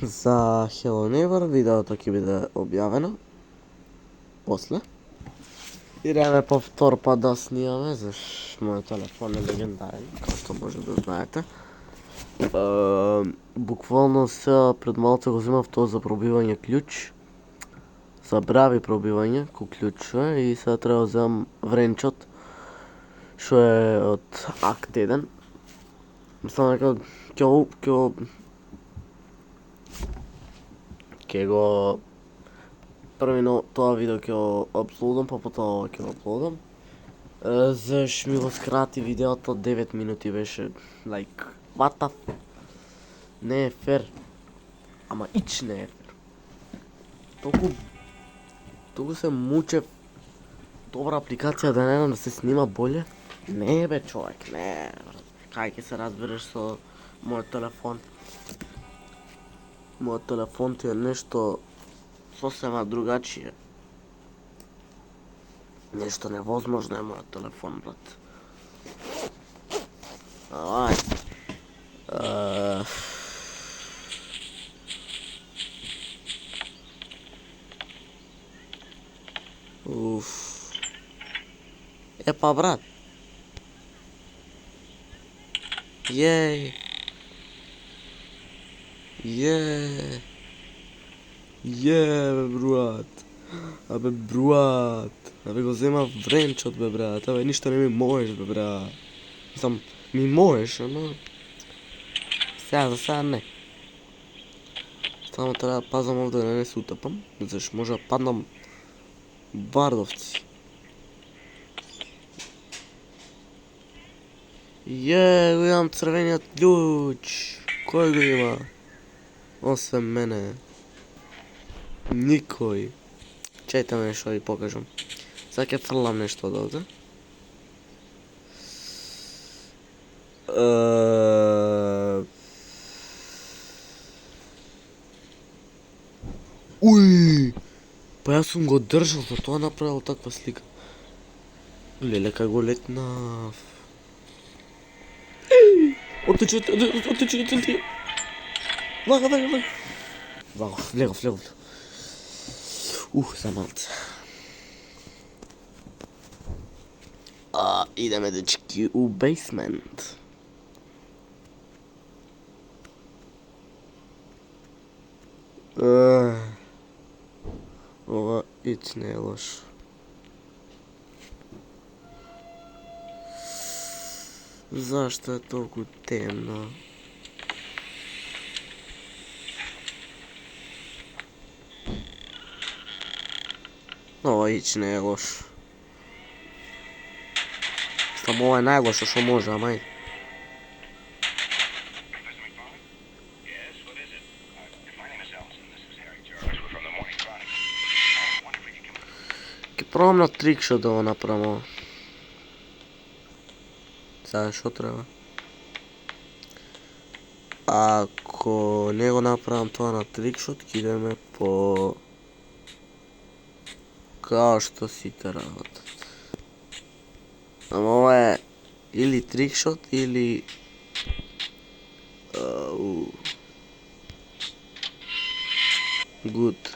За Hello Neighbor видеото ќе биде објавено после. Идеме по втор пат да снимаме, зашто мојот телефон е легендарен, како што може да знаете. Буквално се пред малце го земав тоа за пробивање клjuč. Забрави пробивање ко клjuč и сега треба да земам вренчот, што е од Акт 1. Мислам дека ќе го првино тоа видео ќе го апслоудам, па потоа ова ќе го апслоудам. Заш ми го скрати видеото, 9 минути беше, like, what the f... Не е фер. Ама ич не е фер. Толку се мучев добра апликација да не се снима боле. Не бе човек, не. Кај ќе се разбереш со мојот телефон. Мојот телефон ти е нешто сосема другачие. Нешто невозможно е мојот телефон, брат. Епа, брат. Јеј, бе, брат. Абе, брат. Абе, го зема вренчот, бе, брат. Абе, ништо не ми можеш, бе, брат. Мислам, ми можеш, ама... Сега, за сега не. Само треба да пазам овде да не се утапам, зашто може да паднам бардовци. Го имам црвениот клjuč. Кој го има? Освен мене. Никој. Чајте ме што ви покажам. Сега ќе фрлам нешто од овде. Уј! Па јас сум го држал, за тоа направил таква слика. Леле, кај го летнав. Оттече. Влага. Влегов. За малце. Идеме, дечки, у бейсмент. Ова ич не е лошо. Зашто е толку темно? Ова ич не е лошо. Само ова е најлошо што може, ама ајде. Ке пробам на трикшот да го направам ова. Сега шо треба? Ако не го направам тоа на трикшот, ќе идеме по... Као што сите работат. Ама ова е или трикшот, или... Good.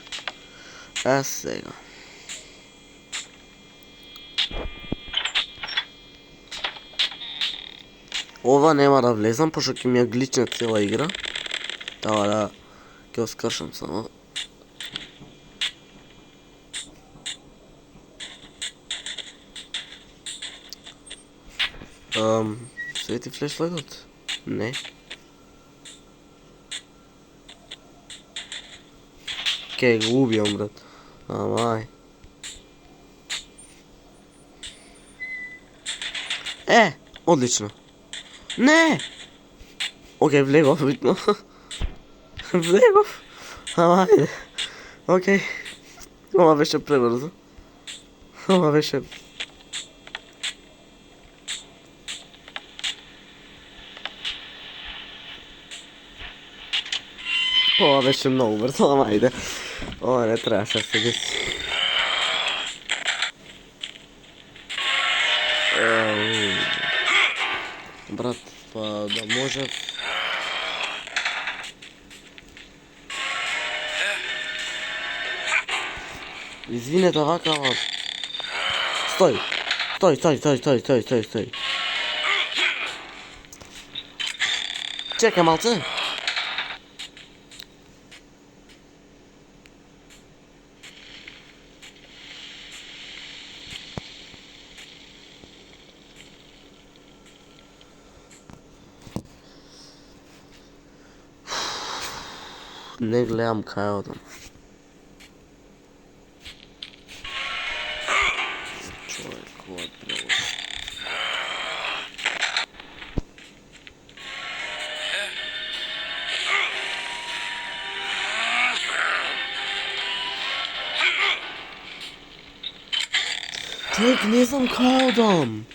Сега. Ова нема да влезам, пошто ќе ми ја гличне цела игра. Тава да ќе го скршам само. Свети флешлайтот? Не. Ке го убијам, брат. Амај. Одлично. Не! Океј, влегов, битно. Влегов. Ама ајде. Океј. Ова беше пребрзо. Ова беше многу брзо, ама ајде. Ова не требаше да се деси. Брат, па да можев Извинете, вака, ама... Стој! Стој! Чекај малце! Не гледам кај одам. Човек, ова е прелош. Човек, не знам кај одам.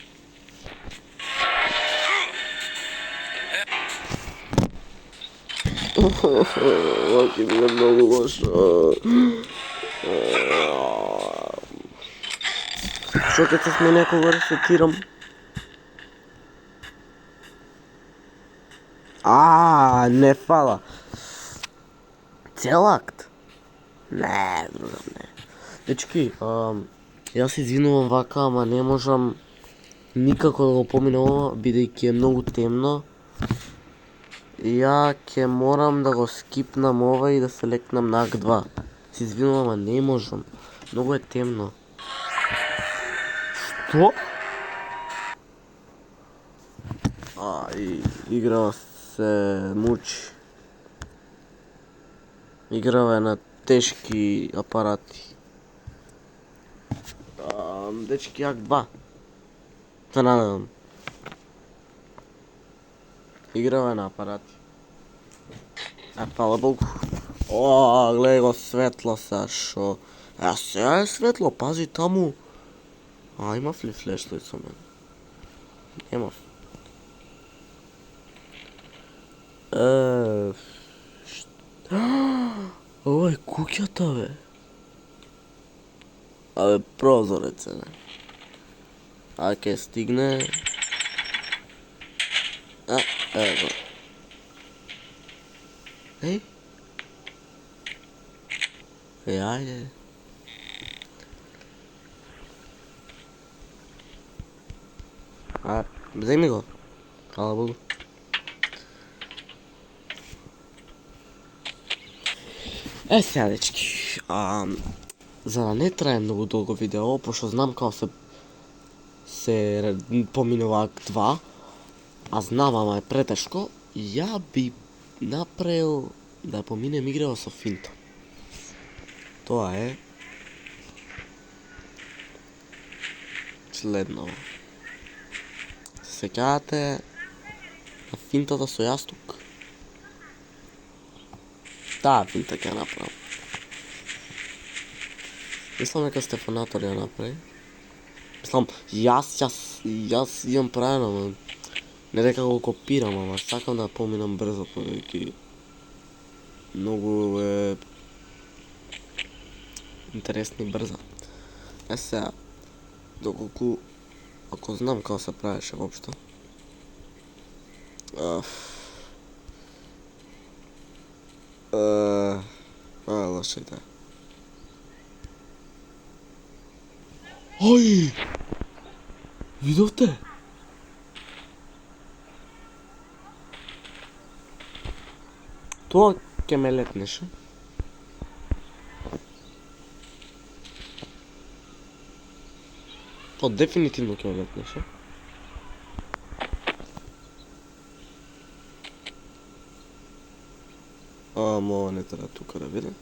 Ова ќе биде многу лошо. Што ќе се смене кога ресетирам? Не фала. Цел акт? Не, другам не. Дечки, јас извинувам вака, ама не можам никако да го поминам ова, бидејќи е многу темно. Ја ќе морам да го скипнам ова и да се лекнам на акт 2. Се извинувам, ама не можам. Многу е темно. Што? Играва се мучи. Играва е на тешки апарати. Дечки, акт 2. Се надевам. Играва е на апарати. Фала Богу. Гледај го светло са, шо... сега е светло, пази таму. Имав ли флешлайт со мене? Немав. Ова е куќата, бе. Прозорец е, бе. Ке стигне... Ево го. Ајде. Земи го. Фала Богу. Сега, дечки. За да не трае многу долго видео, пошто знам како се поминува акт 2, а знам, ама е претешко, ја би направил да поминем играва со финта. Тоа е следно. Се сеќавате на финтата со јастук? Таа финта ќе направам. Мислам дека Стефанатор ја направи. Мислам, јас имам правено, не дека го копирам, ама сакам да поминам брзо, бидејќи многу е интересни брза. Сега, доколку, ако знам како се правеше воопшто. Лоша идеја. Видовте? Тоа ќе ме летнеше. Тоа дефинитивно ќе ме летнеше. Ама не треба тука да биде.